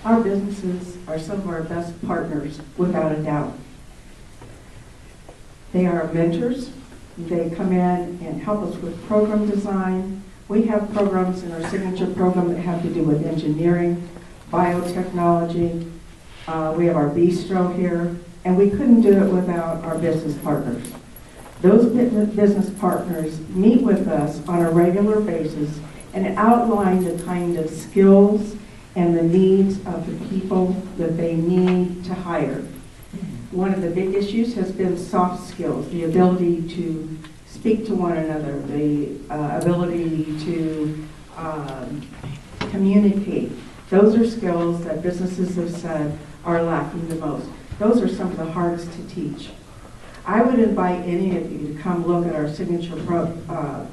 Our businesses are some of our best partners, without a doubt. They are our mentors. They come in and help us with program design. We have programs in our signature program that have to do with engineering, biotechnology. We have our bistro here, and we couldn't do it without our business partners. Those business partners meet with us on a regular basis and outline the kind of skills and the needs of the people that they need to hire. One of the big issues has been soft skills, the ability to speak to one another, the ability to communicate. Those are skills that businesses have said are lacking the most. Those are some of the hardest to teach. I would invite any of you to come look at our signature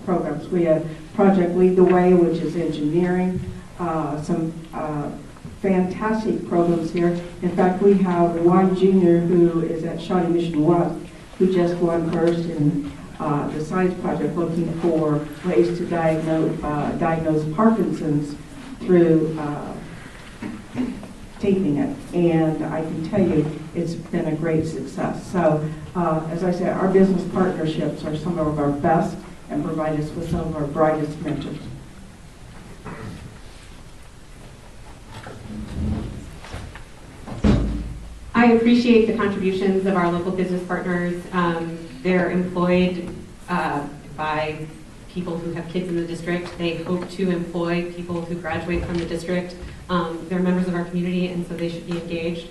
programs. We have Project Lead the Way, which is engineering, some fantastic programs here. In fact, we have one junior who is at Shawnee Mission West who just won first in the science project looking for ways to diagnose Parkinson's through taping it. And I can tell you it's been a great success. So as I said, our business partnerships are some of our best and provide us with some of our brightest mentors. I appreciate the contributions of our local business partners. They're employed by people who have kids in the district. They hope to employ people who graduate from the district. They're members of our community, and so they should be engaged.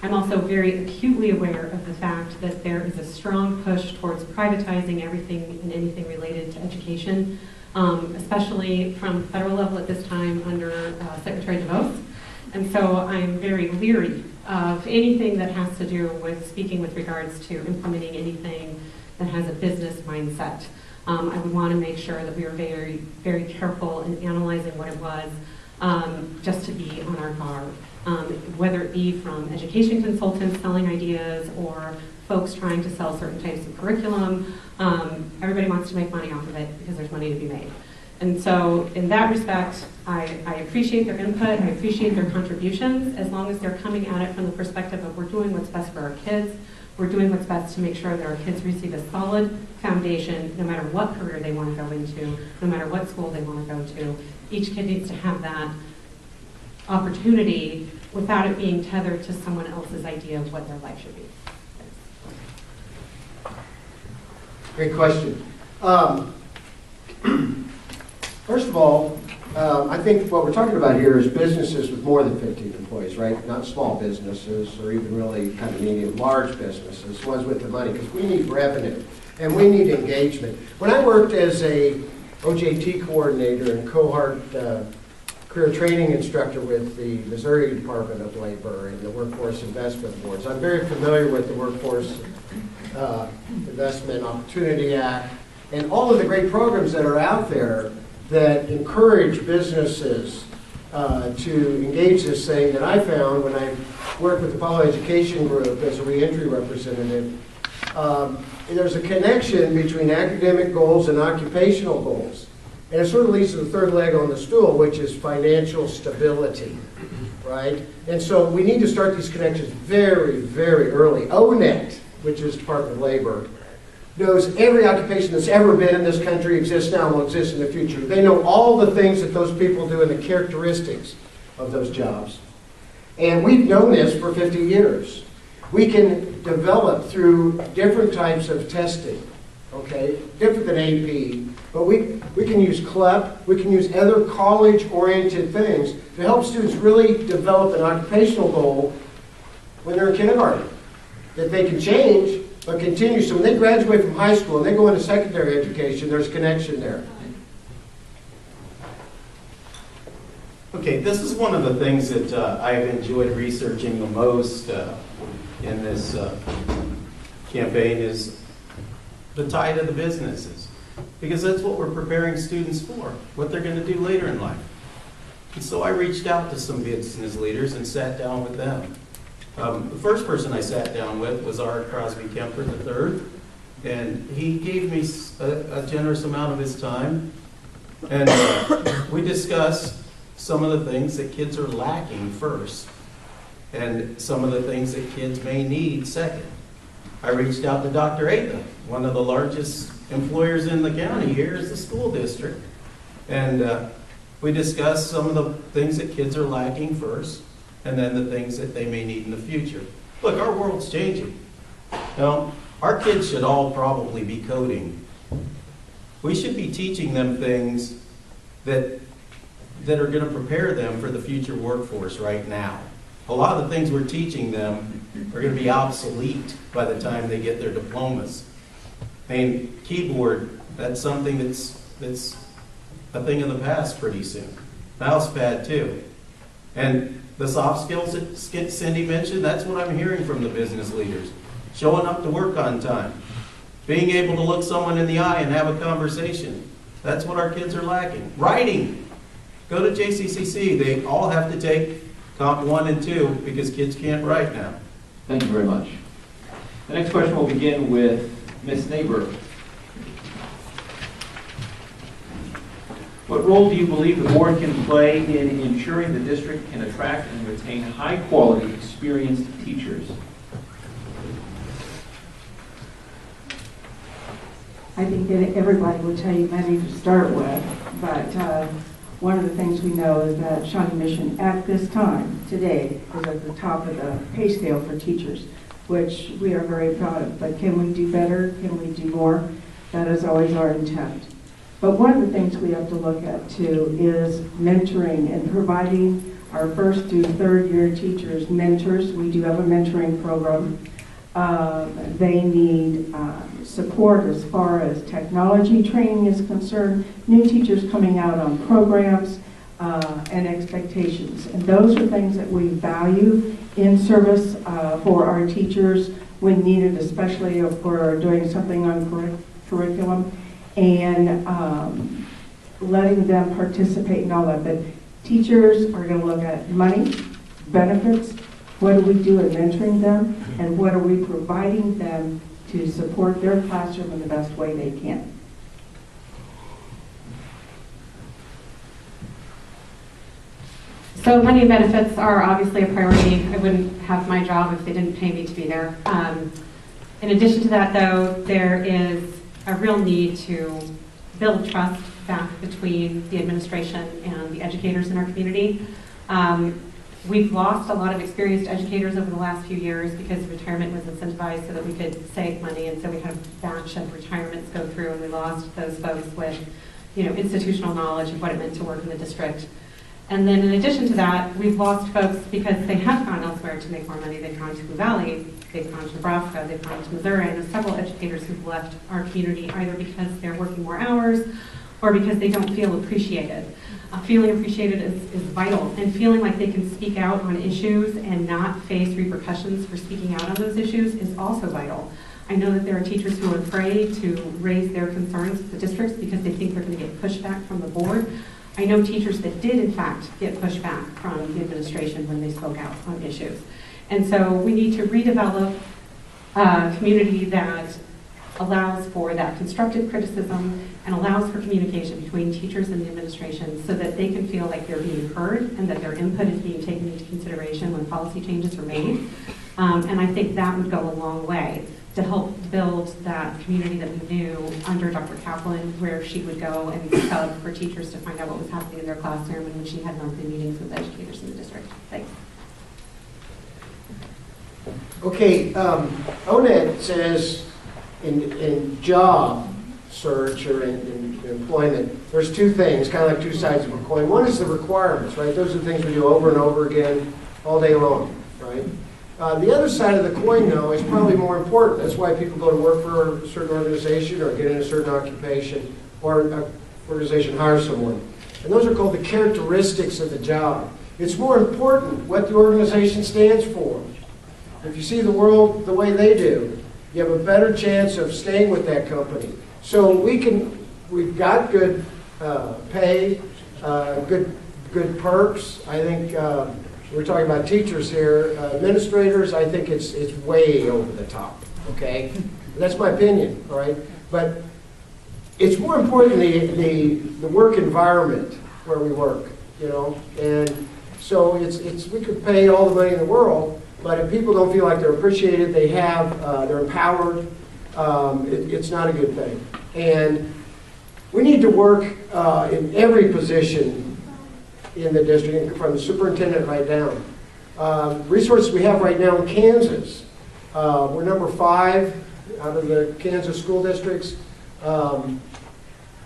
I'm also very acutely aware of the fact that there is a strong push towards privatizing everything and anything related to education, especially from the federal level at this time under Secretary DeVos. And so I'm very leery of anything that has to do with speaking with regards to implementing anything that has a business mindset. I would want to make sure that we are very, very careful in analyzing what it was, just to be on our guard. Whether it be from education consultants selling ideas or folks trying to sell certain types of curriculum, everybody wants to make money off of it because there's money to be made. And so in that respect, I appreciate their input, I appreciate their contributions, as long as they're coming at it from the perspective of we're doing what's best for our kids, we're doing what's best to make sure that our kids receive a solid foundation no matter what career they want to go into, no matter what school they want to go to. Each kid needs to have that opportunity without it being tethered to someone else's idea of what their life should be. Great question. First of all, I think what we're talking about here is businesses with more than 15 employees, right? Not small businesses or even really kind of medium, large businesses, ones with the money, because we need revenue and we need engagement. When I worked as a OJT coordinator and cohort career training instructor with the Missouri Department of Labor and the Workforce Investment Boards, I'm very familiar with the Workforce Investment Opportunity Act and all of the great programs that are out there that encourage businesses to engage this thing that I found when I worked with the Apollo Education Group as a reentry representative. There's a connection between academic goals and occupational goals. And it sort of leads to the third leg on the stool, which is financial stability, right? And so we need to start these connections very, very early. ONET, which is Department of Labor, knows every occupation that's ever been in this country exists now and will exist in the future. They know all the things that those people do and the characteristics of those jobs. And we've known this for 50 years. We can develop through different types of testing, okay? Different than AP, but we can use CLEP, we can use other college-oriented things to help students really develop an occupational goal when they're in kindergarten that they can change but continue. So when they graduate from high school and they go into secondary education, there's a connection there. Okay, this is one of the things that I've enjoyed researching the most in this campaign is the tie to the businesses. Because that's what we're preparing students for, what they're going to do later in life. And so I reached out to some business leaders and sat down with them. The first person I sat down with was Art Crosby Kemper III, and he gave me a generous amount of his time, and we discussed some of the things that kids are lacking first, and some of the things that kids may need second. I reached out to Dr. Ada, one of the largest employers in the county. Here is the school district. And we discussed some of the things that kids are lacking first, and then the things that they may need in the future. Look, our world's changing. Our kids should all probably be coding. We should be teaching them things that are going to prepare them for the future workforce right now. A lot of the things we're teaching them are going to be obsolete by the time they get their diplomas. I mean, keyboard, that's something that's a thing of the past pretty soon. Mouse pad too. And the soft skills that Cindy mentioned, that's what I'm hearing from the business leaders. Showing up to work on time. Being able to look someone in the eye and have a conversation. That's what our kids are lacking. Writing. Go to JCCC. They all have to take Comp 1 and 2 because kids can't write now. Thank you very much. The next question will begin with Ms. Neighbor. What role do you believe the board can play in ensuring the district can attract and retain high-quality, experienced teachers? I think that everybody will tell you many to start with, but one of the things we know is that Shawnee Mission at this time, today, is at the top of the pay scale for teachers, which we are very proud of. But can we do better? Can we do more? That is always our intent. But one of the things we have to look at too is mentoring and providing our first through third year teachers mentors. We do have a mentoring program. They need support as far as technology training is concerned, new teachers coming out on programs and expectations. And those are things that we value in service for our teachers when needed, especially if we're doing something on curriculum, and letting them participate in all that. But teachers are going to look at money, benefits, what do we do in mentoring them, and what are we providing them to support their classroom in the best way they can. So money and benefits are obviously a priority. I wouldn't have my job if they didn't pay me to be there. In addition to that, though, there is a real need to build trust back between the administration and the educators in our community. We've lost a lot of experienced educators over the last few years because retirement was incentivized so that we could save money, and so we had a batch of retirements go through, and we lost those folks with, institutional knowledge of what it meant to work in the district. And then in addition to that, we've lost folks because they have gone elsewhere to make more money. They've gone to Blue Valley, they've gone to Nebraska, they've gone to Missouri, and there's several educators who've left our community either because they're working more hours or because they don't feel appreciated. Feeling appreciated is vital, and feeling like they can speak out on issues and not face repercussions for speaking out on those issues is also vital. I know that there are teachers who are afraid to raise their concerns with the districts because they think they're going to get pushback from the board. I know teachers that did, in fact, get pushback from the administration when they spoke out on issues. And so we need to redevelop a community that allows for that constructive criticism and allows for communication between teachers and the administration so that they can feel like they're being heard and that their input is being taken into consideration when policy changes are made. And I think that would go a long way to help build that community that we knew under Dr. Kaplan, where she would go and sub for teachers to find out what was happening in their classroom and when she had monthly meetings with educators in the district. Thanks. Okay, ONED says in job search or in employment, there's two things, kind of like two sides of a coin. One is the requirements, right? Those are the things we do over and over again all day long, right? The other side of the coin, though, is probably more important. That's why people go to work for a certain organization or get in a certain occupation, or an organization hires someone. And those are called the characteristics of the job. It's more important what the organization stands for. If you see the world the way they do, you have a better chance of staying with that company. So we've got good pay, good perks. I think we're talking about teachers here. Administrators, I think it's way over the top, okay? That's my opinion, all right? But it's more important the work environment where we work. you know? And so we could pay all the money in the world, but if people don't feel like they're appreciated, they're empowered, it's not a good thing. And we need to work in every position in the district, from the superintendent right down. Resources we have right now in Kansas, we're number 5 out of the Kansas school districts.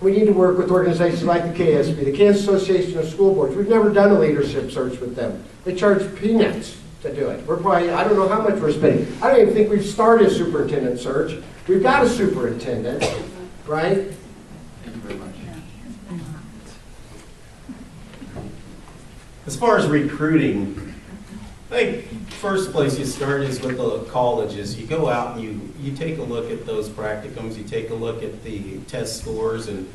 We need to work with organizations like the KSB, the Kansas Association of School Boards. We've never done a leadership search with them. They charge peanuts to do it. We're probably, I don't know how much we're spending. I don't even think we've started a superintendent search. We've got a superintendent, right? Thank you very much. As far as recruiting, I think first place you start is with the colleges. You go out and you take a look at those practicums, you take a look at the test scores and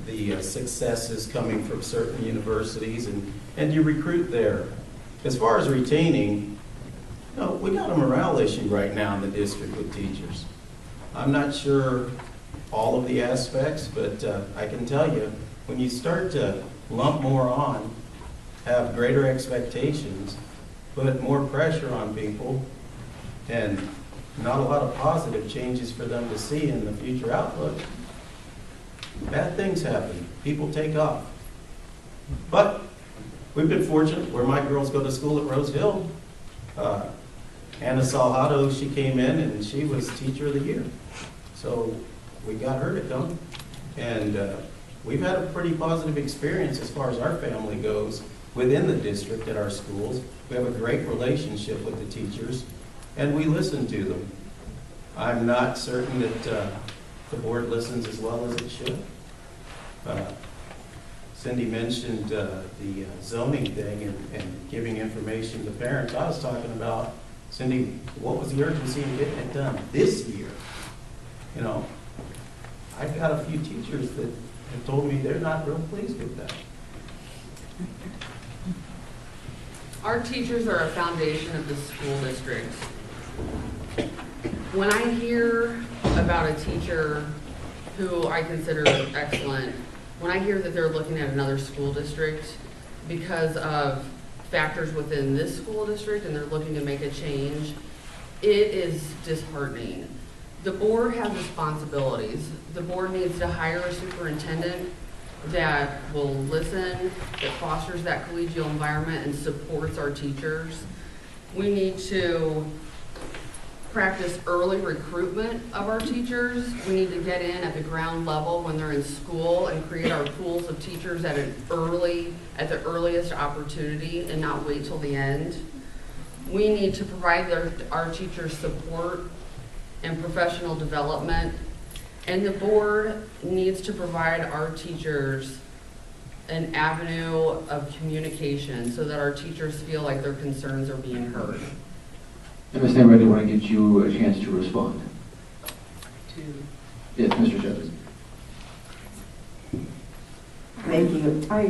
the successes coming from certain universities, and you recruit there. As far as retaining, we got a morale issue right now in the district with teachers. I'm not sure all of the aspects, but I can tell you, when you start to lump more on, have greater expectations, put more pressure on people, and not a lot of positive changes for them to see in the future outlook, bad things happen. People take off. But we've been fortunate where my girls go to school at Rose Hill. Anna Salhado, she came in and she was Teacher of the Year. So we got her to come. And we've had a pretty positive experience as far as our family goes within the district at our schools. We have a great relationship with the teachers, and we listen to them. I'm not certain that the board listens as well as it should. Cindy mentioned the zoning thing and giving information to parents. I was talking about, Cindy, what was the urgency in getting it done this year? You know, I've got a few teachers that have told me they're not real pleased with that. Our teachers are a foundation of the school district. When I hear about a teacher who I consider excellent, when I hear that they're looking at another school district because of factors within this school district and they're looking to make a change, it is disheartening. The board has responsibilities. The board needs to hire a superintendent that will listen, that fosters that collegial environment and supports our teachers. We need to practice early recruitment of our teachers. We need to get in at the ground level when they're in school and create our pools of teachers at the earliest opportunity and not wait till the end. We need to provide our teachers support and professional development. And the board needs to provide our teachers an avenue of communication so that our teachers feel like their concerns are being heard. Ms. Namath, I want to get you a chance to respond. Yes, Mr. Shepard. Thank you. I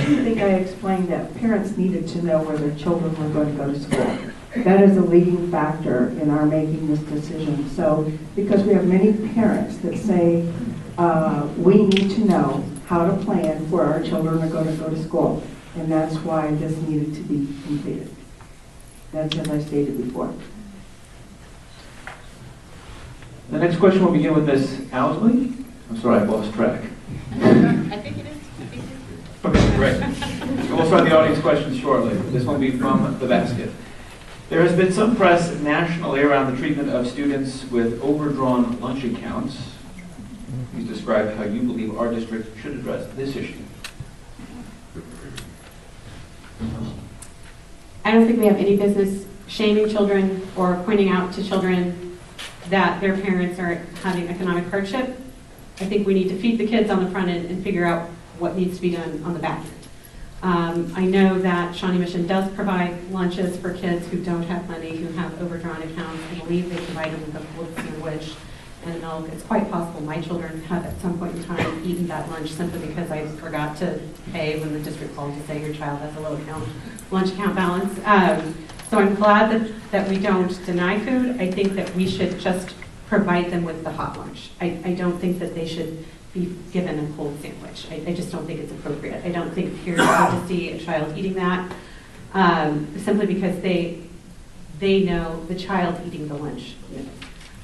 do think I explained that parents needed to know where their children were going to go to school. That is a leading factor in our making this decision. So, because we have many parents that say, we need to know how to plan where our children are going to go to school. And that's why this needed to be completed. That's as I stated before. The next question will begin with Ms. Ousley. I'm sorry, I lost track. I think it is. Okay, great. We'll start the audience questions shortly. This will be from the basket. There has been some press nationally around the treatment of students with overdrawn lunch accounts. Please describe how you believe our district should address this issue. I don't think we have any business shaming children or pointing out to children that their parents are having economic hardship. I think we need to feed the kids on the front end and figure out what needs to be done on the back end. I know that Shawnee Mission does provide lunches for kids who don't have money, who have overdrawn accounts. I believe they provide them with a cold sandwich and milk. It's quite possible my children have at some point in time eaten that lunch simply because I forgot to pay when the district called to say your child has a low lunch account balance. So I'm glad that we don't deny food. I think that we should just provide them with the hot lunch. I don't think that they should be given a cold sandwich. I just don't think it's appropriate. I don't think peers want to see a child eating that, simply because they know the child eating the lunch.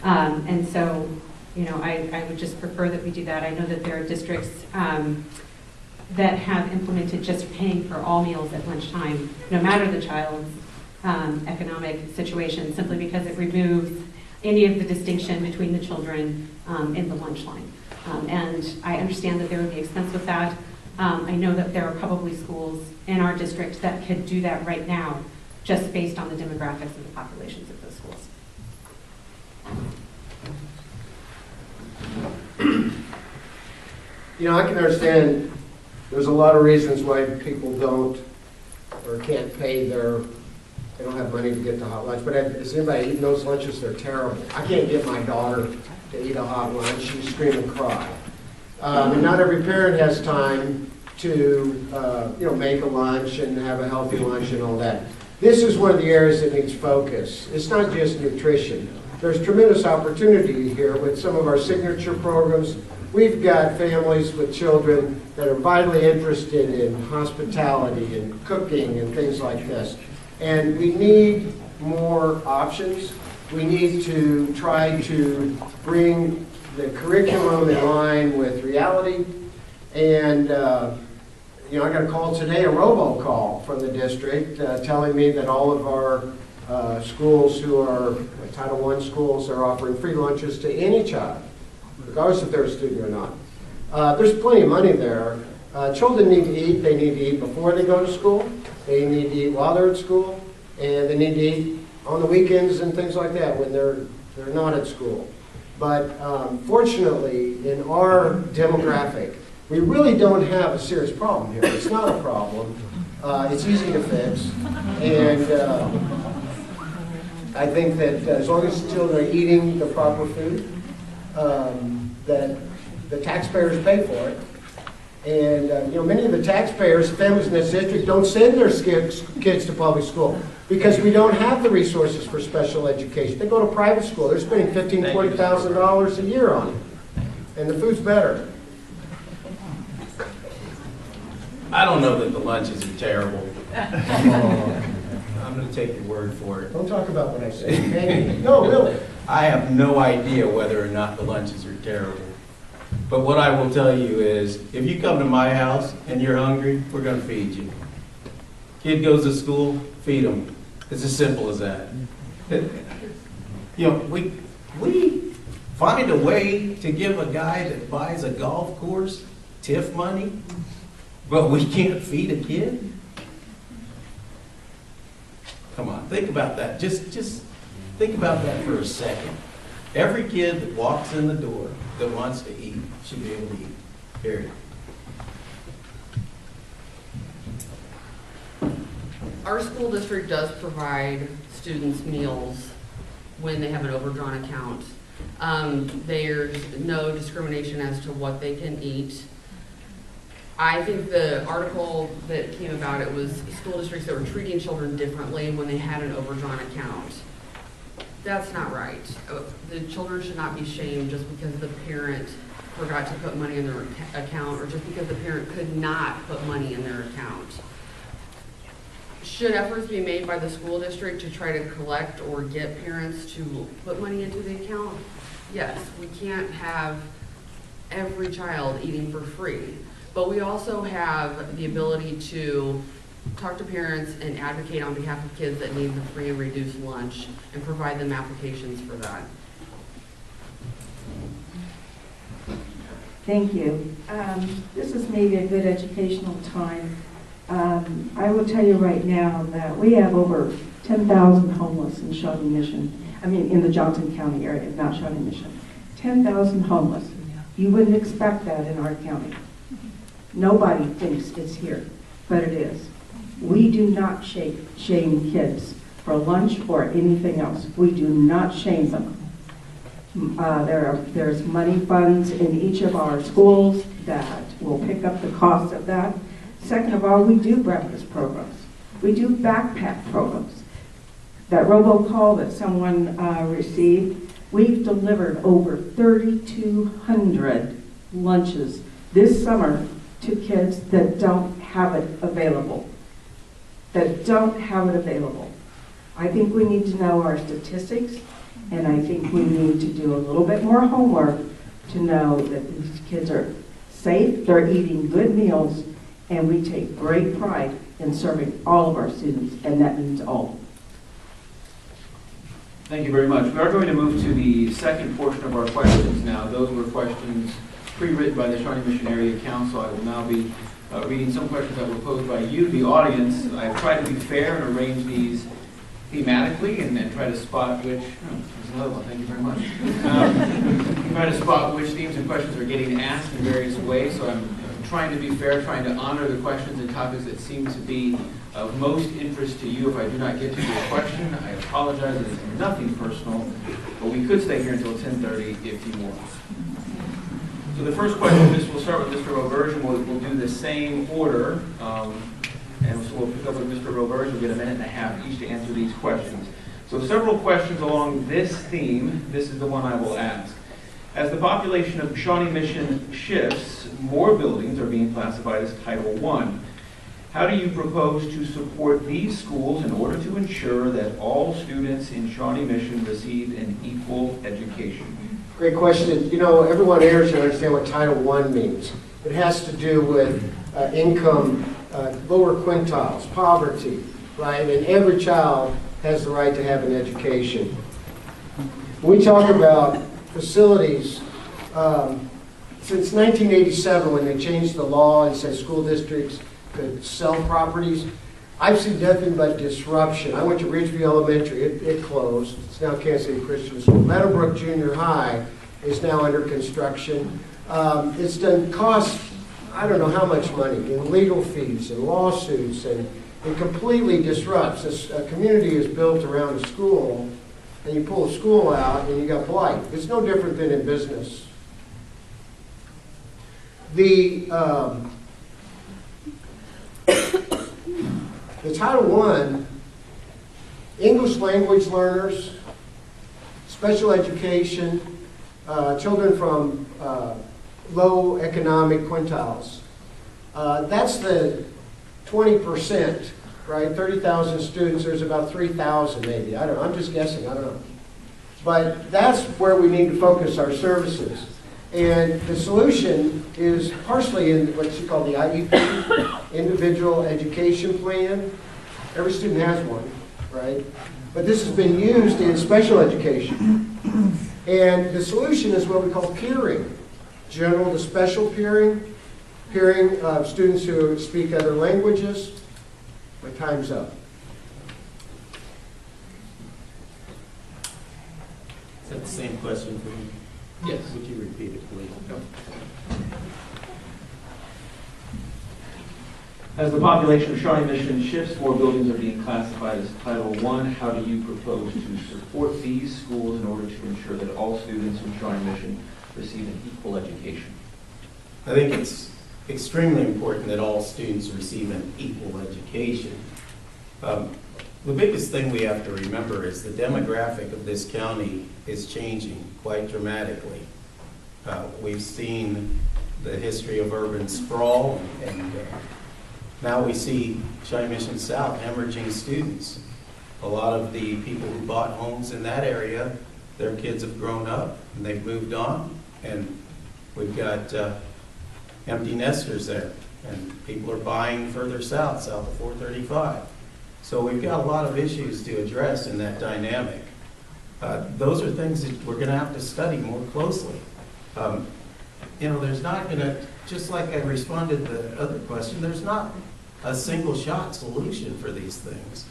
And so, you know, I would just prefer that we do that. I know that there are districts that have implemented just paying for all meals at lunchtime, no matter the child's economic situation, simply because it removes any of the distinction between the children in the lunch line. And I understand that there would be expense with that. I know that there are probably schools in our district that could do that right now, just based on the demographics of the populations of those schools. You know, I can understand there's a lot of reasons why people don't or can't pay they don't have money to get the hot lunch. But has anybody eaten those lunches? They're terrible. I can't get my daughter to eat a hot lunch. She's scream and cry. And not every parent has time to, make a lunch and have a healthy lunch and all that. This is one of the areas that needs focus. It's not just nutrition. There's tremendous opportunity here with some of our signature programs. We've got families with children that are vitally interested in hospitality and cooking and things like this. And we need more options. We need to try to bring the curriculum in line with reality. And, I got a call today, a robocall from the district telling me that all of our schools who are Title I schools are offering free lunches to any child, regardless if they're a student or not. There's plenty of money there. Children need to eat. They need to eat before they go to school. They need to eat while they're at school. And they need to eat on the weekends and things like that when they're not at school. But fortunately, in our demographic, we really don't have a serious problem here. It's not a problem. It's easy to fix. And I think that as long as children are eating the proper food, that the taxpayers pay for it. And many of the taxpayers, families in this district, don't send their kids to public school because we don't have the resources for special education. They go to private school. They're spending $15,000, $20,000 a year on it, and the food's better. I don't know that the lunches are terrible. I'm going to take your word for it. Don't talk about what I say. Okay? No, really. I have no idea whether or not the lunches are terrible. But what I will tell you is, if you come to my house and you're hungry, we're going to feed you. Kid goes to school, feed them. It's as simple as that. We find a way to give a guy that buys a golf course TIF money, but we can't feed a kid? Come on, think about that. Just think about that for a second. Every kid that walks in the door that wants to eat should be able to eat, period. Our school district does provide students meals when they have an overdrawn account. There's no discrimination as to what they can eat. I think the article that came about, it was school districts that were treating children differently when they had an overdrawn account. That's not right. The children should not be shamed just because the parent forgot to put money in their account or just because the parent could not put money in their account. Should efforts be made by the school district to try to collect or get parents to put money into the account? Yes, we can't have every child eating for free, but we also have the ability to talk to parents and advocate on behalf of kids that need the free and reduced lunch and provide them applications for that. Thank you. This is maybe a good educational time. I will tell you right now that we have over 10,000 homeless in Shawnee Mission. I mean, in the Johnson County area, not Shawnee Mission. 10,000 homeless. You wouldn't expect that in our county. Nobody thinks it's here, but it is. We do not shame kids for lunch or anything else. We do not shame them. There's money funds in each of our schools that will pick up the cost of that. Second of all, we do breakfast programs. We do backpack programs. That robocall that someone received, we've delivered over 3,200 lunches this summer to kids that don't have it available. I think we need to know our statistics, and I think we need to do a little bit more homework to know that these kids are safe, they're eating good meals, and we take great pride in serving all of our students, and that means all. Thank you very much. We are going to move to the second portion of our questions now. Those were questions pre-written by the Shawnee Mission Area Council. I will now be reading some questions that were posed by you, the audience. I've tried to be fair and arrange these thematically and try to spot which, there's another one, thank you very much. Try to spot which themes and questions are getting asked in various ways, so I'm trying to be fair, trying to honor the questions and topics that seem to be of most interest to you. If I do not get to your question, I apologize. It is nothing personal, but we could stay here until 10:30 if you want. So the first question, we'll start with Mr. Roberge, and we'll do the same order. And so we'll pick up with Mr. Roberge. We'll get a minute and a half each to answer these questions. So several questions along this theme. This is the one I will ask. As the population of Shawnee Mission shifts, more buildings are being classified as Title I. How do you propose to support these schools in order to ensure that all students in Shawnee Mission receive an equal education? Great question. You know, everyone here should understand what Title I means. It has to do with income, lower quintiles, poverty, right? And every child has the right to have an education. When we talk about facilities, since 1987, when they changed the law and said school districts could sell properties, I've seen nothing but disruption. I went to Ridgeview Elementary, it closed. It's now Kansas City Christian School. Meadowbrook Junior High is now under construction. It's done cost, I don't know how much money, in legal fees and lawsuits, and it completely disrupts. A community is built around a school, and you pull a school out, and you got blight. It's no different than in business. The Title I, English language learners, special education, children from low economic quintiles. That's the 20%, right? 30,000 students, there's about 3,000 maybe. I don't know, I'm just guessing, I don't know. But that's where we need to focus our services. And the solution is partially in what you call the IEP, Individual Education Plan. Every student has one, right? But this has been used in special education. And the solution is what we call peering. General to special peering, peering of students who speak other languages. My time's up. Is that the same question for me? Yes. Would you repeat it, please? No. As the population of Shawnee Mission shifts, more buildings are being classified as Title I. How do you propose to support these schools in order to ensure that all students in Shawnee Mission receive an equal education? I think it's extremely important that all students receive an equal education. The biggest thing we have to remember is the demographic of this county is changing quite dramatically. We've seen the history of urban sprawl, and now we see Shawnee Mission South hemorrhaging students. A lot of the people who bought homes in that area, their kids have grown up and they've moved on, and we've got empty nesters there, and people are buying further south of 435. So we've got a lot of issues to address in that dynamic. Those are things that we're going to have to study more closely. You know, there's not going to, just like I responded to the other question, there's not a single shot solution for these things.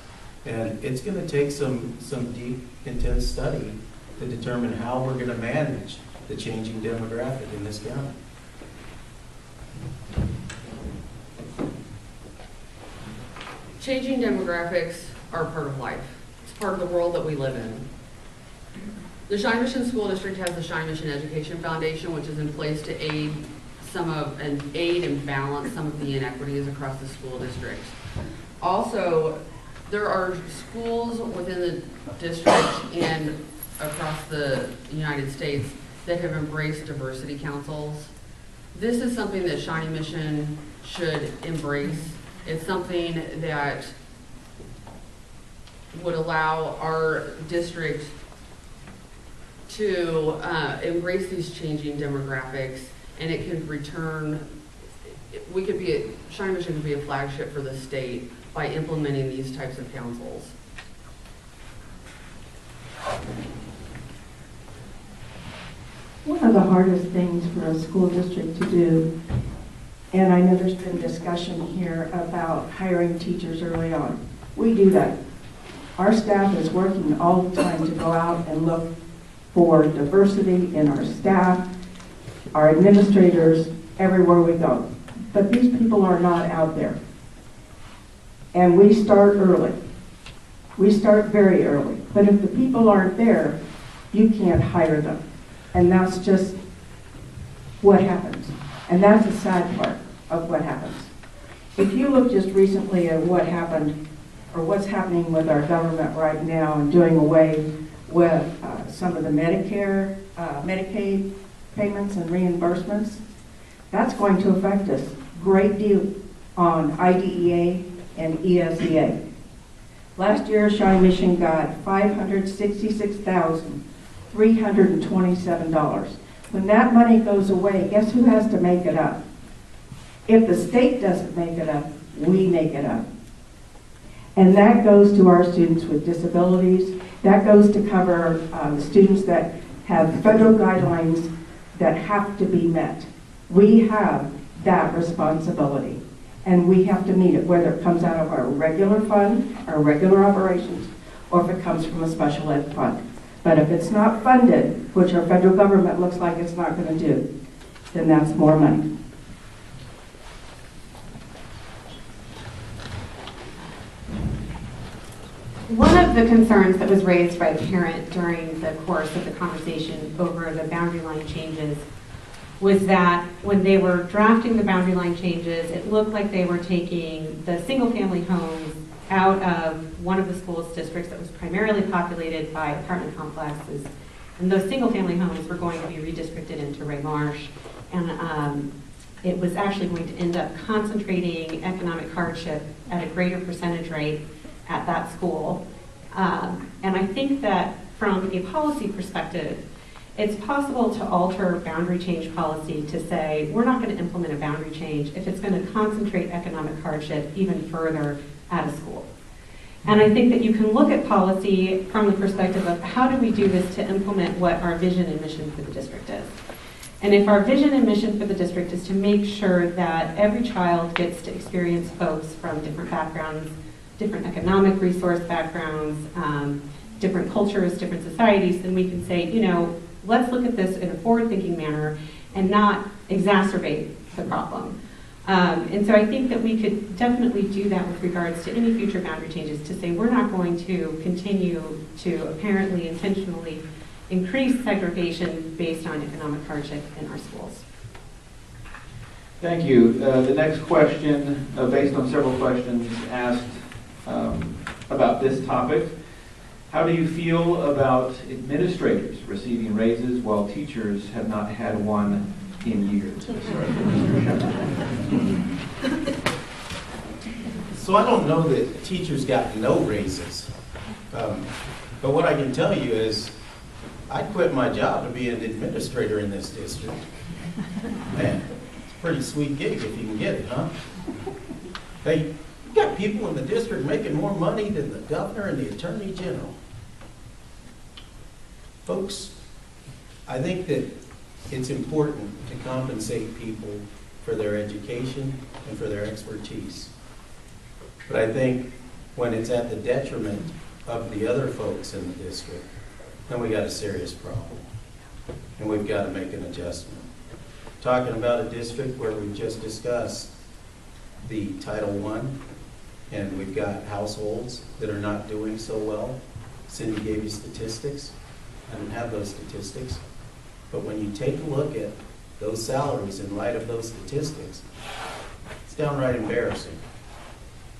And it's going to take some deep, intense study to determine how we're going to manage the changing demographic in this county. Changing demographics are part of life. It's part of the world that we live in. The Shawnee Mission School District has the Shawnee Mission Education Foundation, which is in place to aid and balance some of the inequities across the school district. Also, there are schools within the district and across the United States that have embraced diversity councils this is something that Shawnee Mission should embrace. It's something that would allow our district to embrace these changing demographics, and it could return, Shawnee Mission could be a flagship for the state by implementing these types of councils. One of the hardest things for a school district to do, and I know there's been discussion here about hiring teachers early on. We do that. Our staff is working all the time to go out and look for diversity in our staff, our administrators, everywhere we go. But these people are not out there. And we start early. We start very early. But if the people aren't there, you can't hire them. And that's just what happens. And that's the sad part of what happens. If you look just recently at what happened, or what's happening with our government right now and doing away with some of the Medicare, Medicaid payments and reimbursements, that's going to affect us a great deal on IDEA and ESEA. Last year, Shawnee Mission got $566,327. When that money goes away, guess who has to make it up? If the state doesn't make it up, we make it up. And that goes to our students with disabilities. That goes to cover the students that have federal guidelines that have to be met. We have that responsibility, and we have to meet it, whether it comes out of our regular fund, our regular operations, or if it comes from a special ed fund. But if it's not funded, which our federal government looks like it's not going to do, then that's more money. One of the concerns that was raised by a parent during the course of the conversation over the boundary line changes was that when they were drafting the boundary line changes, it looked like they were taking the single-family homes out of one of the school's districts that was primarily populated by apartment complexes. And those single-family homes were going to be redistricted into Ray Marsh. And it was actually going to end up concentrating economic hardship at a greater percentage rate at that school. And I think that from a policy perspective, it's possible to alter boundary change policy to say, we're not going to implement a boundary change if it's going to concentrate economic hardship even further at a school. And I think that you can look at policy from the perspective of how do we do this to implement what our vision and mission for the district is. And if our vision and mission for the district is to make sure that every child gets to experience folks from different backgrounds, different economic resource backgrounds, different cultures, different societies, then we can say, you know, let's look at this in a forward-thinking manner and not exacerbate the problem. And so I think that we could definitely do that with regards to any future boundary changes, to say we're not going to continue to apparently intentionally increase segregation based on economic hardship in our schools. Thank you. The next question, based on several questions asked about this topic, how do you feel about administrators receiving raises while teachers have not had one in years? Mr. Shepard. So I don't know that teachers got no raises. But what I can tell you is I quit my job to be an administrator in this district. Man, it's a pretty sweet gig if you can get it, huh? Hey, you got people in the district making more money than the governor and the attorney general. Folks, I think that it's important to compensate people for their education and for their expertise. But I think when it's at the detriment of the other folks in the district, then we got a serious problem. And we've got to make an adjustment. Talking about a district where we've just discussed the Title I, and we've got households that are not doing so well. Cindy gave you statistics. I don't have those statistics. But when you take a look at those salaries in light of those statistics, it's downright embarrassing.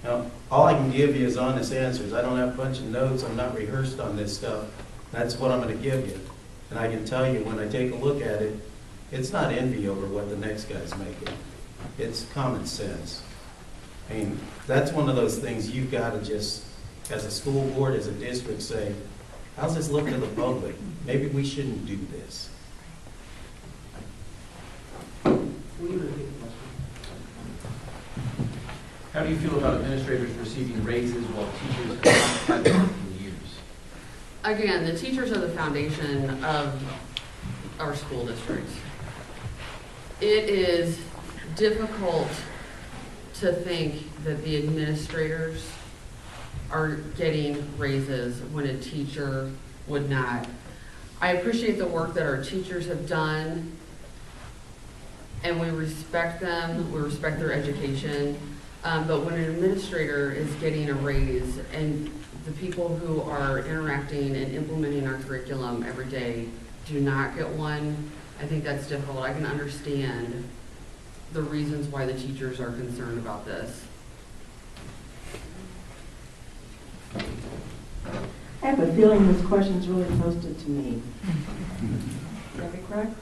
Now, all I can give you is honest answers. I don't have a bunch of notes. I'm not rehearsed on this stuff. That's what I'm going to give you. And I can tell you when I take a look at it, It's not envy over what the next guy's making. It's common sense. I mean, that's one of those things you've got to just, as a school board, as a district, say, how's this look to the public? Maybe we shouldn't do this. How do you feel about administrators receiving raises while teachers have not had one in years? Again, the teachers are the foundation of our school district. It is difficult to think that the administrators are getting raises when a teacher would not. I appreciate the work that our teachers have done, and we respect them, we respect their education, but when an administrator is getting a raise and the people who are interacting and implementing our curriculum every day do not get one, I think that's difficult. I can understand the reasons why the teachers are concerned about this. I have a feeling this question's really posted to me. Is that correct?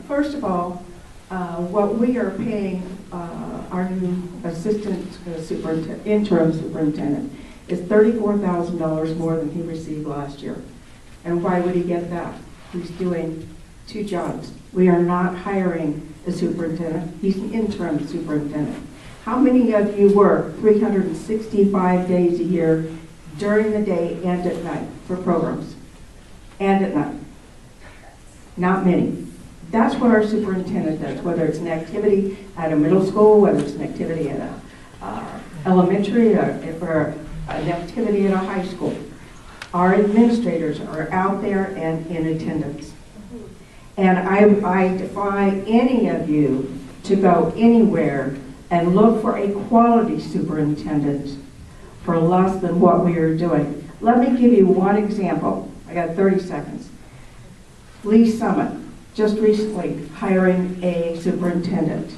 First of all, what we are paying our new assistant superintendent, interim superintendent, is $34,000 more than he received last year. And why would he get that? He's doing 2 jobs. We are not hiring a superintendent. He's an interim superintendent. How many of you work 365 days a year during the day and at night for programs? And at night? Not many. That's what our superintendent does, whether it's an activity at a middle school, whether it's an activity at a elementary, or an activity at a high school. Our administrators are out there and in attendance. And I defy any of you to go anywhere and look for a quality superintendent for less than what we are doing. Let me give you one example. I got 30 seconds. Lee Summit, just recently hiring a superintendent.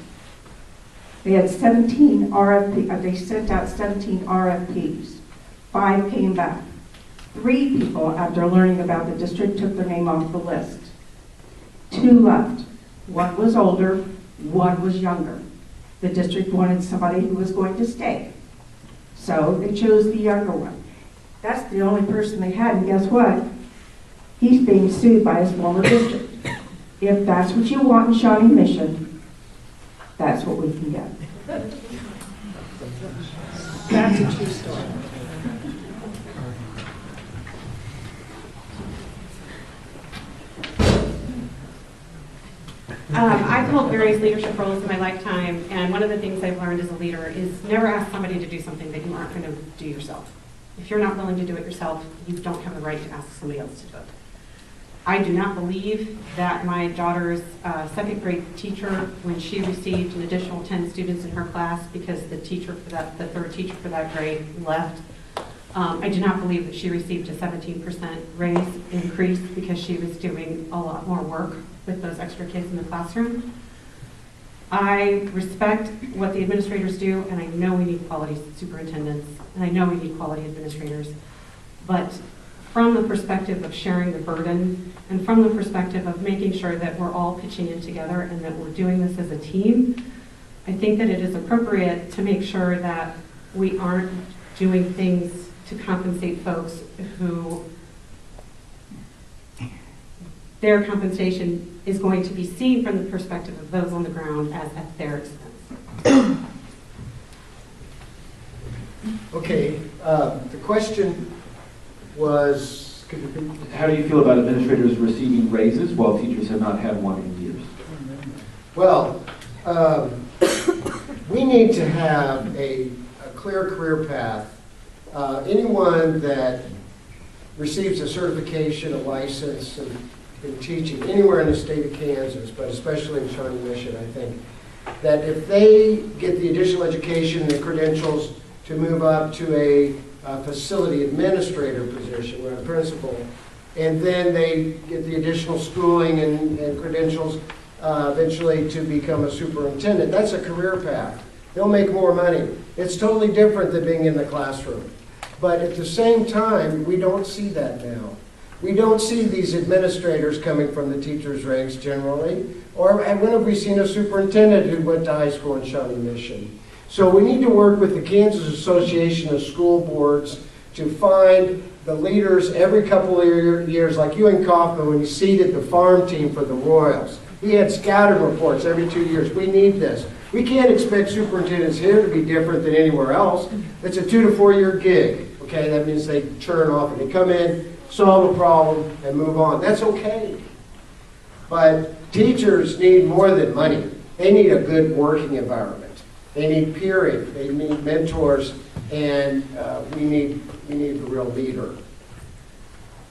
They had 17 RFP, they sent out 17 RFPs. 5 came back. 3 people, after learning about the district, took their name off the list. 2 left. 1 was older, 1 was younger. The district wanted somebody who was going to stay. So they chose the younger one. That's the only person they had, and guess what? He's being sued by his former district. If that's what you want in Shawnee Mission, that's what we can get. That's a true story. I've held various leadership roles in my lifetime, and one of the things I've learned as a leader is never ask somebody to do something that you aren't going to do yourself. If you're not willing to do it yourself, you don't have the right to ask somebody else to do it. I do not believe that my daughter's 2nd grade teacher, when she received an additional 10 students in her class because the 3rd teacher for that grade left, I do not believe that she received a 17% raise increase because she was doing a lot more work with those extra kids in the classroom. I respect what the administrators do, and I know we need quality superintendents, and I know we need quality administrators, but from the perspective of sharing the burden, and from the perspective of making sure that we're all pitching in together and that we're doing this as a team, I think that it is appropriate to make sure that we aren't doing things to compensate folks who their compensation is going to be seen from the perspective of those on the ground as at their expense. Okay, the question was, could you repeat? How do you feel about administrators receiving raises while teachers have not had one in years? Well, we need to have a clear career path. Anyone that receives a certification, a license in teaching anywhere in the state of Kansas, but especially in Shawnee Mission, I think, that if they get the additional education and the credentials to move up to a facility administrator position or a principal, and then they get the additional schooling and credentials eventually to become a superintendent, that's a career path. They'll make more money. It's totally different than being in the classroom. But at the same time, we don't see that now. We don't see these administrators coming from the teachers' ranks generally. Or when have we seen a superintendent who went to high school in Shawnee Mission? So we need to work with the Kansas Association of School Boards to find the leaders every couple of years, like Ewan Kaufman when he seeded the farm team for the Royals. He had scouting reports every 2 years. We need this. We can't expect superintendents here to be different than anywhere else. It's a 2 to 4 year gig. Okay, that means they churn off and they come in, solve a problem, and move on. That's okay. But teachers need more than money. They need a good working environment. They need peering. They need mentors, and we need a real leader.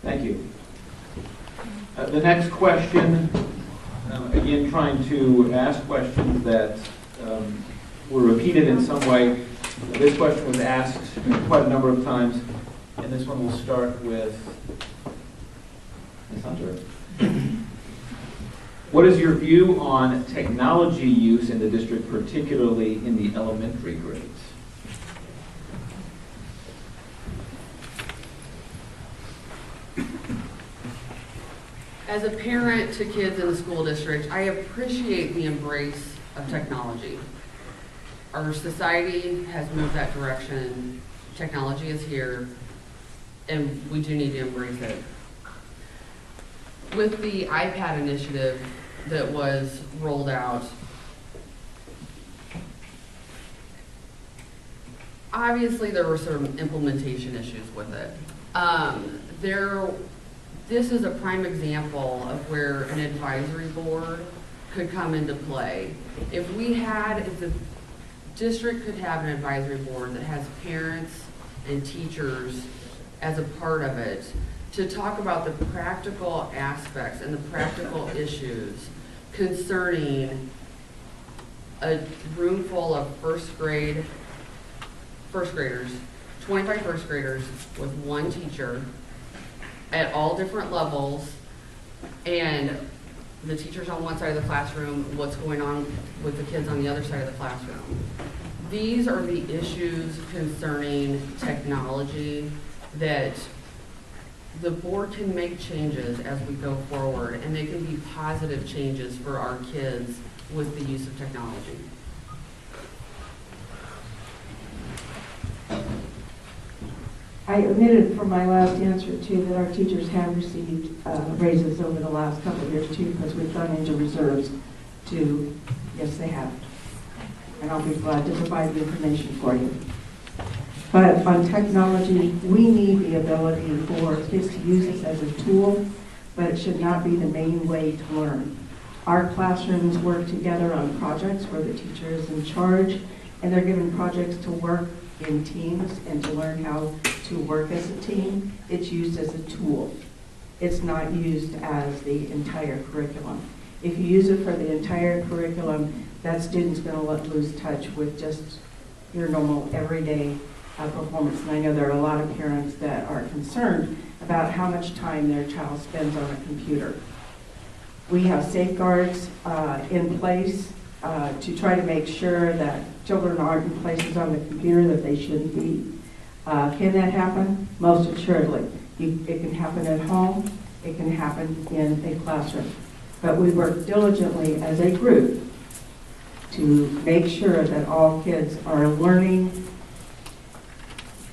Thank you. The next question, again, trying to ask questions that were repeated in some way. This question was asked quite a number of times, and this one will start with Ms. Hunter. What is your view on technology use in the district, particularly in the elementary grades? As a parent to kids in the school district, I appreciate the embrace of technology. Our society has moved that direction. Technology is here, and we do need to embrace it. With the iPad initiative that was rolled out, obviously there were some implementation issues with it. This is a prime example of where an advisory board could come into play. If the district could have an advisory board that has parents and teachers as a part of it, to talk about the practical aspects and the practical issues concerning a room full of first graders, 25 first graders with one teacher at all different levels, and the teachers on one side of the classroom, what's going on with the kids on the other side of the classroom. These are the issues concerning technology that the board can make changes as we go forward, and they can be positive changes for our kids with the use of technology. I omitted from my last answer too that our teachers have received raises over the last couple of years too, because we've gone into reserves to, yes they have. And I'll be glad to provide the information for you. But on technology, we need the ability for kids to use this as a tool, but it should not be the main way to learn. Our classrooms work together on projects where the teacher is in charge, and they're given projects to work in teams and to learn how to work as a team. It's used as a tool. It's not used as the entire curriculum. If you use it for the entire curriculum, that student's going to lose touch with just your normal everyday performance. And I know there are a lot of parents that are concerned about how much time their child spends on a computer. We have safeguards in place to try to make sure that children aren't in places on the computer that they shouldn't be. Can that happen? Most assuredly. It can happen at home. It can happen in a classroom. But we work diligently as a group to make sure that all kids are learning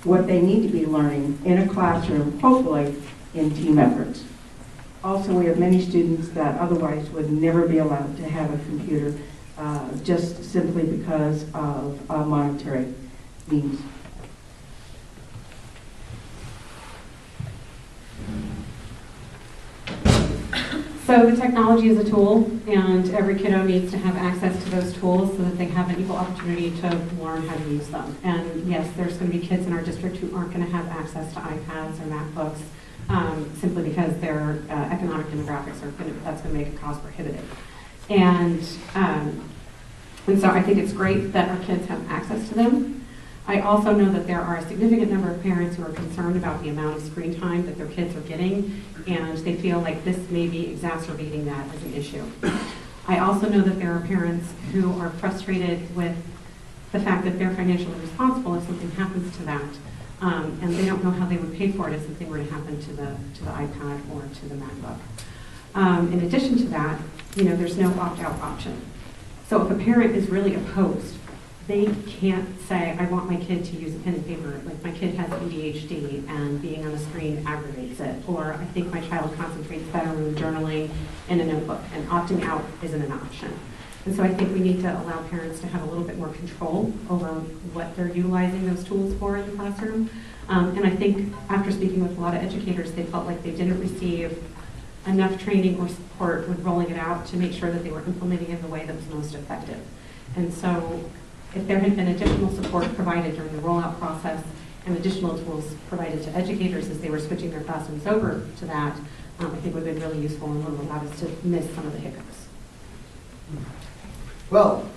what they need to be learning in a classroom, hopefully in team efforts. Also, we have many students that otherwise would never be allowed to have a computer just simply because of monetary means. So the technology is a tool, and every kiddo needs to have access to those tools so that they have an equal opportunity to learn how to use them. And yes, there's going to be kids in our district who aren't going to have access to iPads or MacBooks simply because their economic demographics that's going to make it cost prohibitive. And so I think it's great that our kids have access to them. I also know that there are a significant number of parents who are concerned about the amount of screen time that their kids are getting, and they feel like this may be exacerbating that as an issue. I also know that there are parents who are frustrated with the fact that they're financially responsible if something happens to that. and they don't know how they would pay for it if something were to happen to the iPad or to the MacBook. In addition to that, there's no opt-out option. So if a parent is really opposed, they can't say, I want my kid to use a pen and paper. Like, my kid has ADHD and being on a screen aggravates it. Or I think my child concentrates better when journaling in a notebook, and opting out isn't an option. And so I think we need to allow parents to have a little bit more control over what they're utilizing those tools for in the classroom. And I think after speaking with a lot of educators, they felt like they didn't receive enough training or support with rolling it out to make sure that they were implementing it in the way that was most effective. And so if there had been additional support provided during the rollout process and additional tools provided to educators as they were switching their classrooms over to that, I think would have been really useful and would have allowed us to miss some of the hiccups. Well,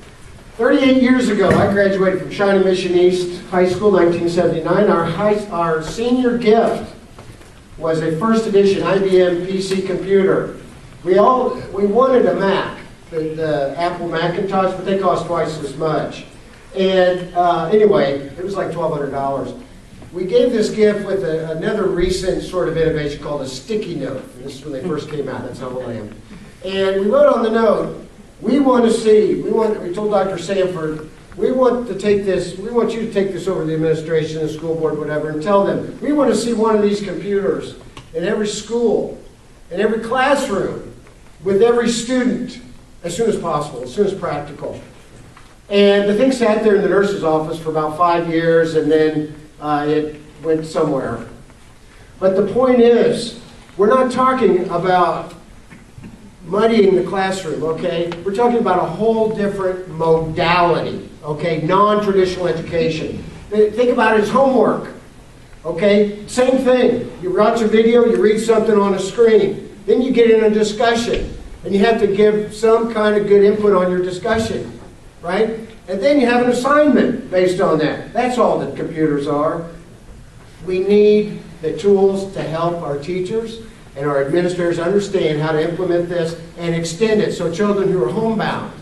38 years ago, I graduated from Shawnee Mission East High School, 1979. Our senior gift was a first edition IBM PC computer. We wanted a Mac, the Apple Macintosh, but they cost twice as much. And anyway, it was like $1,200. We gave this gift with another recent sort of innovation called a sticky note. And this is when they first came out. That's how old I am. And we wrote on the note, we told Dr. Sanford, we want you to take this over to the administration, the school board, whatever, and tell them, we want to see one of these computers in every school, in every classroom, with every student, as soon as possible, as soon as practical. And the thing sat there in the nurse's office for about 5 years, and then it went somewhere. But the point is, we're not talking about muddying the classroom, okay? We're talking about a whole different modality, okay? Non-traditional education. Think about it as homework, okay? Same thing. You watch a video, you read something on a screen. Then you get in a discussion, and you have to give some kind of good input on your discussion, right? And then you have an assignment based on that. That's all that computers are. We need the tools to help our teachers and our administrators understand how to implement this and extend it so children who are homebound,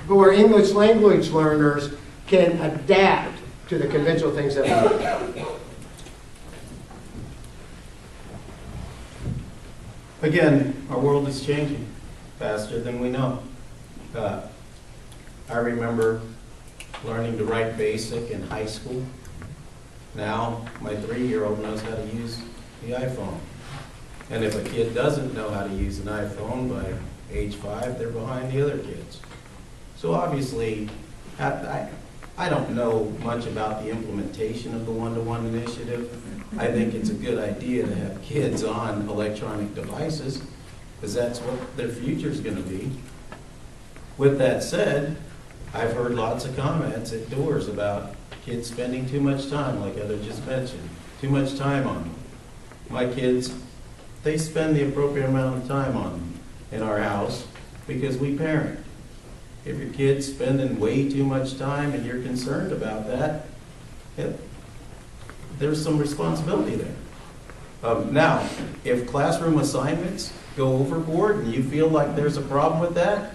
who are English language learners, can adapt to the conventional things that we do. Again, our world is changing faster than we know. I remember learning to write BASIC in high school. Now, my 3-year-old knows how to use the iPhone. And if a kid doesn't know how to use an iPhone by age 5, they're behind the other kids. So obviously, I don't know much about the implementation of the one-to-one initiative. I think it's a good idea to have kids on electronic devices, because that's what their future is going to be. With that said, I've heard lots of comments at doors about kids spending too much time, like Heather just mentioned, too much time on them. My kids, they spend the appropriate amount of time on them in our house because we parent. If your kid's spending way too much time and you're concerned about that, there's some responsibility there. Now, if classroom assignments go overboard and you feel like there's a problem with that,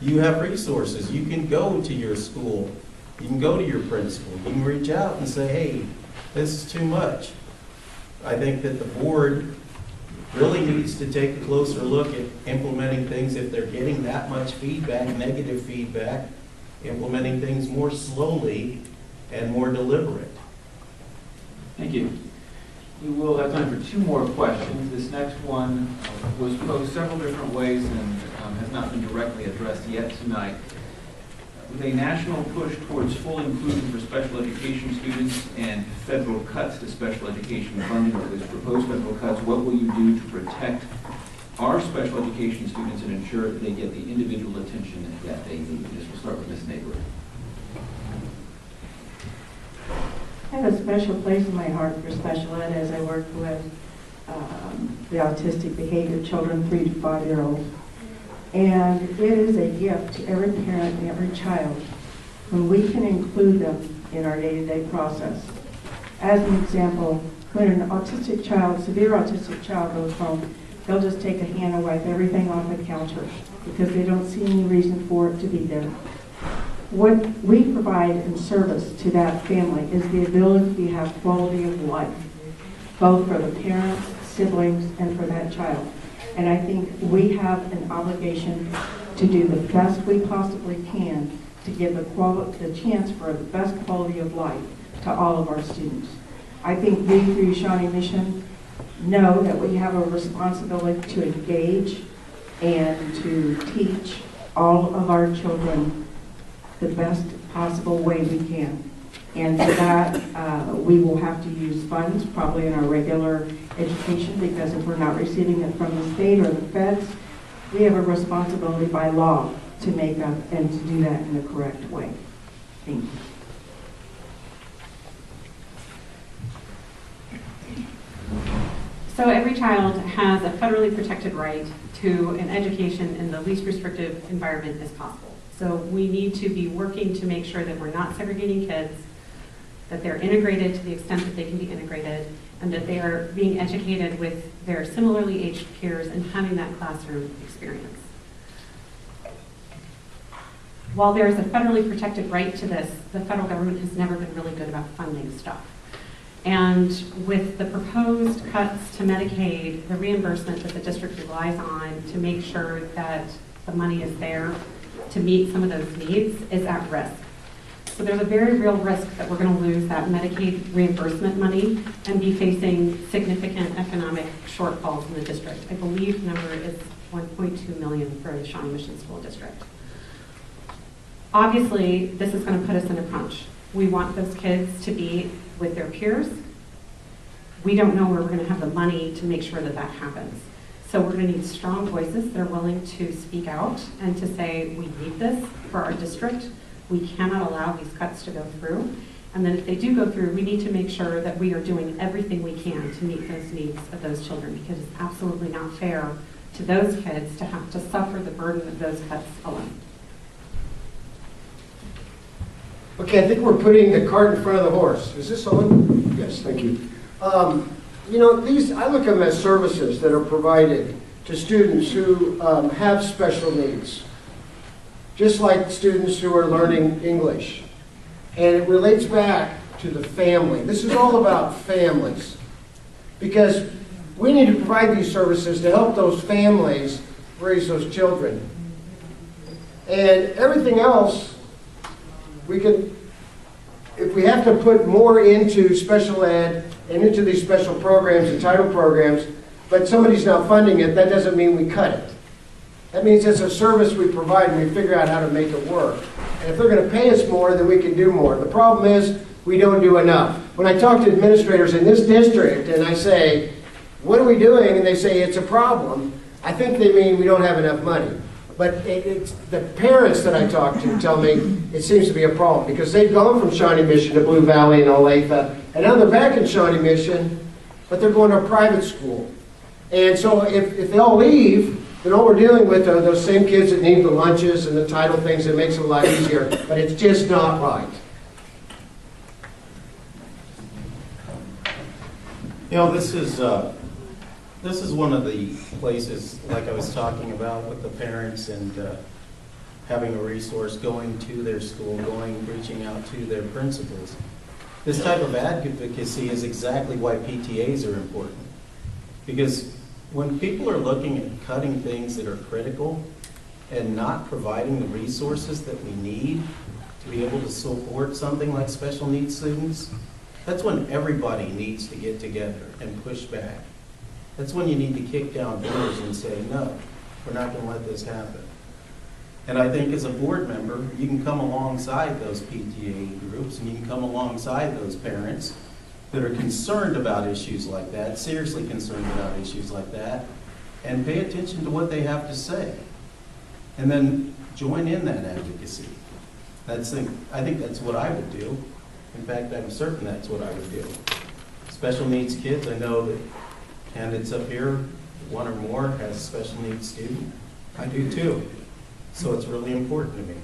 you have resources. You can go to your school. You can go to your principal. You can reach out and say, hey, this is too much. I think that the board really needs to take a closer look at implementing things if they're getting that much feedback, negative feedback, implementing things more slowly and more deliberate. Thank you. We will have time for 2 more questions. This next one was posed several different ways and has not been directly addressed yet tonight. With a national push towards full inclusion for special education students and federal cuts to special education funding, or at least proposed federal cuts, what will you do to protect our special education students and ensure that they get the individual attention that they need? We'll start with Ms. Neighbor. I have a special place in my heart for special ed as I work with the autistic behavior children, 3 to 5-year-olds. And it is a gift to every parent and every child when we can include them in our day-to-day process. As an example, when an autistic child, severe autistic child goes home, they'll just take a hand and wipe everything off the counter because they don't see any reason for it to be there. What we provide in service to that family is the ability to have quality of life, both for the parents, siblings, and for that child. And I think we have an obligation to do the best we possibly can to give the chance for the best quality of life to all of our students. I think we, through Shawnee Mission, know that we have a responsibility to engage and to teach all of our children the best possible way we can. And for that, we will have to use funds, probably in our regular education, because if we're not receiving it from the state or the feds, we have a responsibility by law to make up and to do that in the correct way. Thank you. So every child has a federally protected right to an education in the least restrictive environment as possible. So we need to be working to make sure that we're not segregating kids, that they're integrated to the extent that they can be integrated, and that they are being educated with their similarly aged peers and having that classroom experience. While there's a federally protected right to this, the federal government has never been really good about funding stuff. And with the proposed cuts to Medicaid, the reimbursement that the district relies on to make sure that the money is there to meet some of those needs is at risk. So there's a very real risk that we're going to lose that Medicaid reimbursement money and be facing significant economic shortfalls in the district. I believe the number is 1.2 million for the Shawnee Mission School District. Obviously, this is going to put us in a crunch. We want those kids to be with their peers. We don't know where we're going to have the money to make sure that that happens. So we're going to need strong voices that are willing to speak out and to say, we need this for our district. We cannot allow these cuts to go through. And then if they do go through, we need to make sure that we are doing everything we can to meet those needs of those children, because it's absolutely not fair to those kids to have to suffer the burden of those cuts alone. Okay, I think we're putting the cart in front of the horse. Is this on? Yes, thank you. You know, I look at them as services that are provided to students who have special needs, just like students who are learning English. And it relates back to the family. This is all about families, because we need to provide these services to help those families raise those children. And everything else, we can, if we have to put more into special ed and into these special programs and title programs, but somebody's not funding it, that doesn't mean we cut it. That means it's a service we provide and we figure out how to make it work. And if they're going to pay us more, then we can do more. The problem is we don't do enough. When I talk to administrators in this district and I say, what are we doing? And they say it's a problem, I think they mean we don't have enough money. But it's the parents that I talk to tell me it seems to be a problem, because they've gone from Shawnee Mission to Blue Valley and Olathe, and now they're back in Shawnee Mission, but they're going to a private school. And so if they all leave, then all we're dealing with are those same kids that need the lunches and the title things. It makes it a lot easier, but it's just not right. You know, this is one of the places, like I was talking about, with the parents and having a resource going to their school, reaching out to their principals. This type of advocacy is exactly why PTAs are important. Because when people are looking at cutting things that are critical and not providing the resources that we need to be able to support something like special needs students, that's when everybody needs to get together and push back. That's when you need to kick down doors and say, no, we're not going to let this happen. And I think as a board member, you can come alongside those PTA groups and you can come alongside those parents that are concerned about issues like that, seriously concerned about issues like that, and pay attention to what they have to say. And then join in that advocacy. I think that's what I would do. In fact, I'm certain that's what I would do. Special needs kids, I know that candidates up here, one or more, has a special needs student. I do too. So it's really important to me.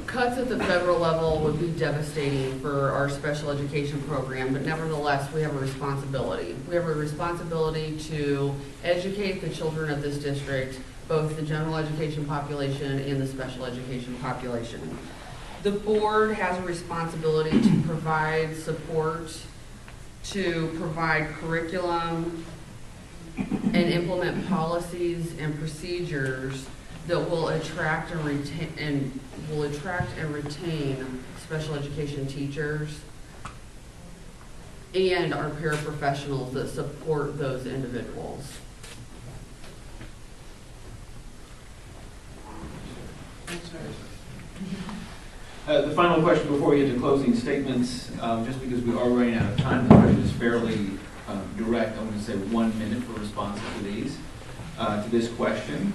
Cuts at the federal level would be devastating for our special education program, but nevertheless, we have a responsibility. We have a responsibility to educate the children of this district both the general education population and the special education population. The board has a responsibility to provide support, to provide curriculum, and implement policies and procedures that will attract and retain special education teachers and our paraprofessionals that support those individuals. The final question before we get to closing statements, just because we are running out of time, the question is fairly direct. I'm going to say 1 minute for responses to these. To this question,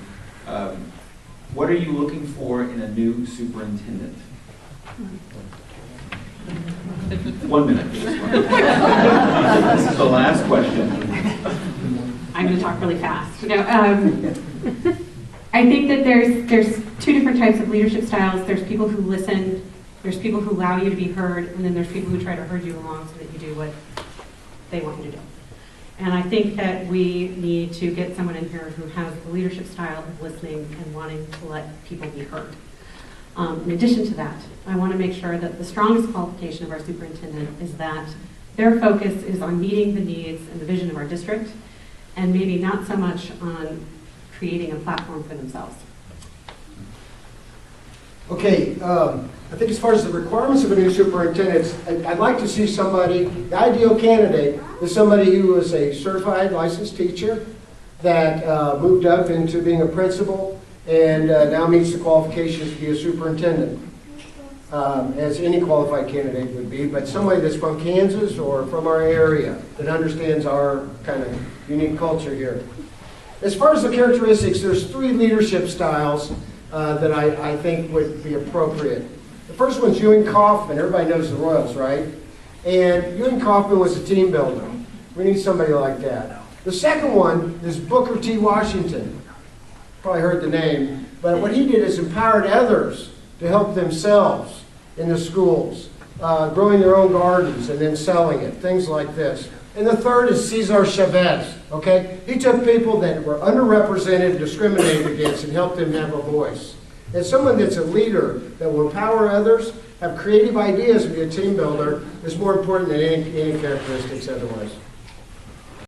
what are you looking for in a new superintendent? 1 minute for this one. This is the last question. I'm going to talk really fast. No, I think that there's two different types of leadership styles. There's people who listen, there's people who allow you to be heard, and then there's people who try to herd you along so that you do what they want you to do. And I think that we need to get someone in here who has the leadership style of listening and wanting to let people be heard. In addition to that, I want to make sure that the strongest qualification of our superintendent is that their focus is on meeting the needs and the vision of our district, and maybe not so much on creating a platform for themselves. Okay, I think as far as the requirements of a new superintendent, I'd like to see somebody, the ideal candidate is somebody who is a certified licensed teacher that moved up into being a principal and now meets the qualifications to be a superintendent, as any qualified candidate would be, but somebody that's from Kansas or from our area that understands our kind of unique culture here. As far as the characteristics, there's 3 leadership styles that I think would be appropriate. The first one's Ewing Kauffman. Everybody knows the Royals, right? And Ewing Kauffman was a team builder. We need somebody like that. The second one is Booker T. Washington. Probably heard the name. But what he did is empowered others to help themselves in the schools, growing their own gardens and then selling it, things like this. And the third is Cesar Chavez, okay? He took people that were underrepresented and discriminated against and helped them have a voice. And someone that's a leader that will empower others, have creative ideas, and be a team builder is more important than any characteristics otherwise.